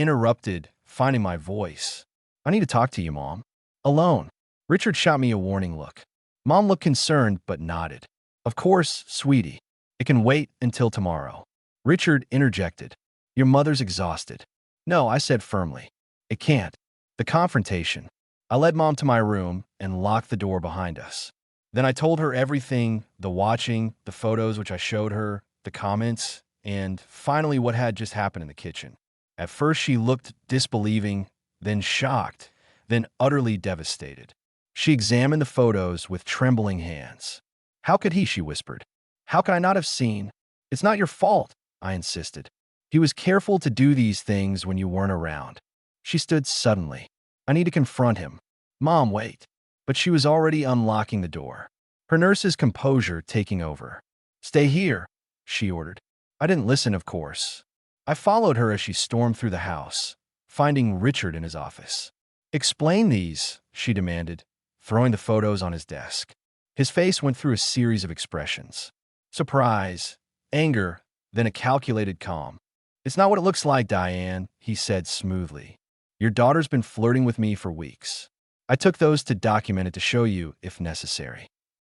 interrupted, finding my voice. I need to talk to you, Mom. Alone. Richard shot me a warning look. Mom looked concerned but nodded. Of course, sweetie. It can wait until tomorrow. Richard interjected. Your mother's exhausted. No, I said firmly. It can't. The confrontation. I led Mom to my room and locked the door behind us. Then I told her everything, the watching, the photos which I showed her, the comments, and finally what had just happened in the kitchen. At first she looked disbelieving, then shocked, then utterly devastated. She examined the photos with trembling hands. How could he, she whispered. How could I not have seen? It's not your fault, I insisted. He was careful to do these things when you weren't around. She stood suddenly. I need to confront him. Mom, wait. But she was already unlocking the door. Her nurse's composure taking over. Stay here, she ordered. I didn't listen, of course. I followed her as she stormed through the house, finding Richard in his office. Explain these, she demanded, throwing the photos on his desk. His face went through a series of expressions. Surprise, anger, then a calculated calm. It's not what it looks like, Diane, he said smoothly. Your daughter's been flirting with me for weeks. I took those to document it to show you if necessary.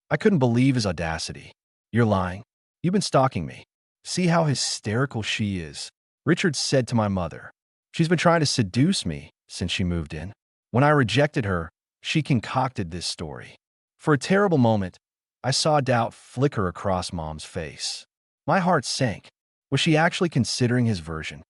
I couldn't believe his audacity. You're lying. You've been stalking me. See how hysterical she is, Richard said to my mother. She's been trying to seduce me since she moved in. When I rejected her, she concocted this story. For a terrible moment, I saw doubt flicker across Mom's face. My heart sank. Was she actually considering his version?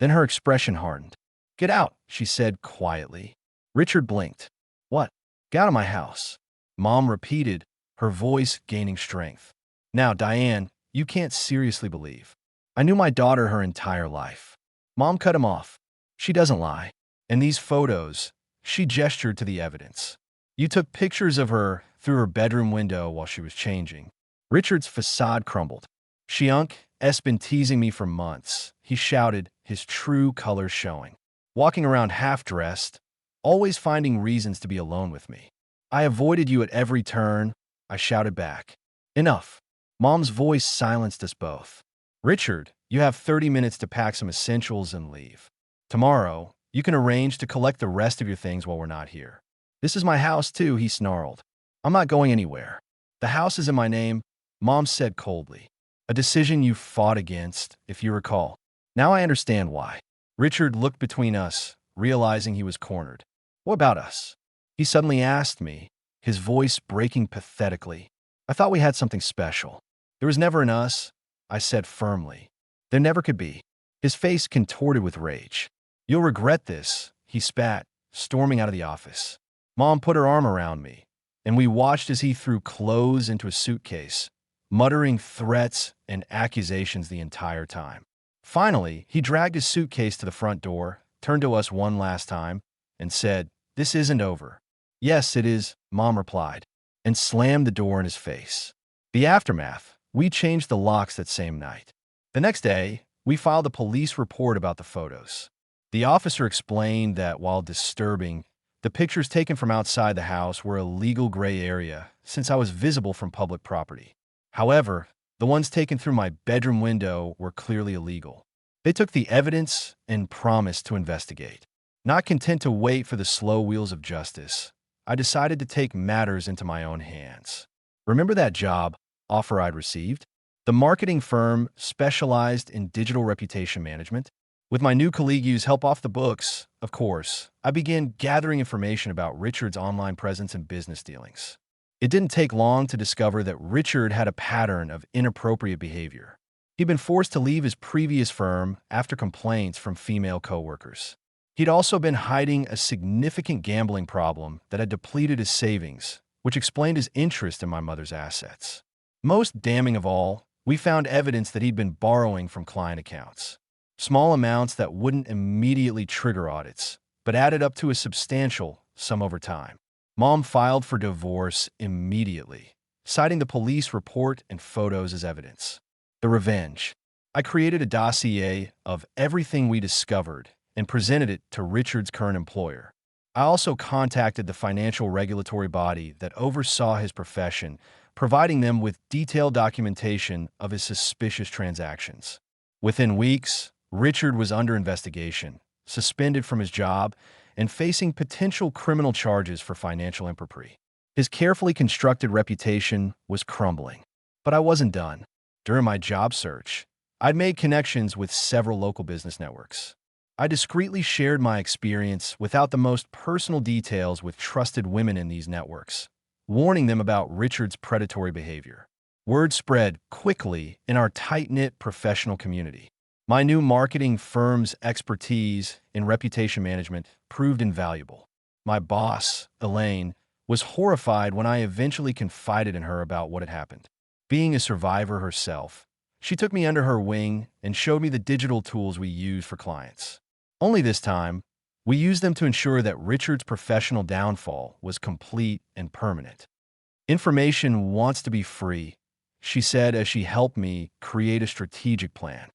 Then her expression hardened. Get out, she said quietly. Richard blinked. What? Get out of my house. Mom repeated, her voice gaining strength. Now, Diane, you can't seriously believe. I knew my daughter her entire life. Mom cut him off. She doesn't lie. And these photos, she gestured to the evidence. You took pictures of her through her bedroom window while she was changing. Richard's facade crumbled. She's been teasing me for months, he shouted, his true colors showing. Walking around half-dressed, always finding reasons to be alone with me. I avoided you at every turn, I shouted back. Enough. Mom's voice silenced us both. Richard, you have 30 minutes to pack some essentials and leave. Tomorrow, you can arrange to collect the rest of your things while we're not here. This is my house too, he snarled. I'm not going anywhere. The house is in my name, Mom said coldly. A decision you fought against, if you recall. Now I understand why. Richard looked between us, realizing he was cornered. What about us? He suddenly asked me, his voice breaking pathetically. I thought we had something special. There was never an us, I said firmly. There never could be. His face contorted with rage. You'll regret this, he spat, storming out of the office. Mom put her arm around me, and we watched as he threw clothes into a suitcase, muttering threats and accusations the entire time. Finally, he dragged his suitcase to the front door, turned to us one last time, and said, This isn't over. Yes, it is, Mom replied, and slammed the door in his face. The aftermath, we changed the locks that same night. The next day, we filed a police report about the photos. The officer explained that while disturbing, the pictures taken from outside the house were a legal gray area since I was visible from public property. However, the ones taken through my bedroom window were clearly illegal. They took the evidence and promised to investigate. Not content to wait for the slow wheels of justice, I decided to take matters into my own hands. Remember that job offer I'd received? The marketing firm specialized in digital reputation management. With my new colleagues' help off the books, of course, I began gathering information about Richard's online presence and business dealings. It didn't take long to discover that Richard had a pattern of inappropriate behavior. He'd been forced to leave his previous firm after complaints from female coworkers. He'd also been hiding a significant gambling problem that had depleted his savings, which explained his interest in my mother's assets. Most damning of all, we found evidence that he'd been borrowing from client accounts. Small amounts that wouldn't immediately trigger audits, but added up to a substantial sum over time. Mom filed for divorce immediately, citing the police report and photos as evidence. The revenge. I created a dossier of everything we discovered and presented it to Richard's current employer. I also contacted the financial regulatory body that oversaw his profession, providing them with detailed documentation of his suspicious transactions. Within weeks, Richard was under investigation, suspended from his job, and facing potential criminal charges for financial impropriety. His carefully constructed reputation was crumbling. But I wasn't done. During my job search, I'd made connections with several local business networks. I discreetly shared my experience without the most personal details with trusted women in these networks, warning them about Richard's predatory behavior. Word spread quickly in our tight-knit professional community. My new marketing firm's expertise in reputation management proved invaluable. My boss, Elaine, was horrified when I eventually confided in her about what had happened. Being a survivor herself, she took me under her wing and showed me the digital tools we use for clients. Only this time, we used them to ensure that Richard's professional downfall was complete and permanent. Information wants to be free, she said as she helped me create a strategic plan.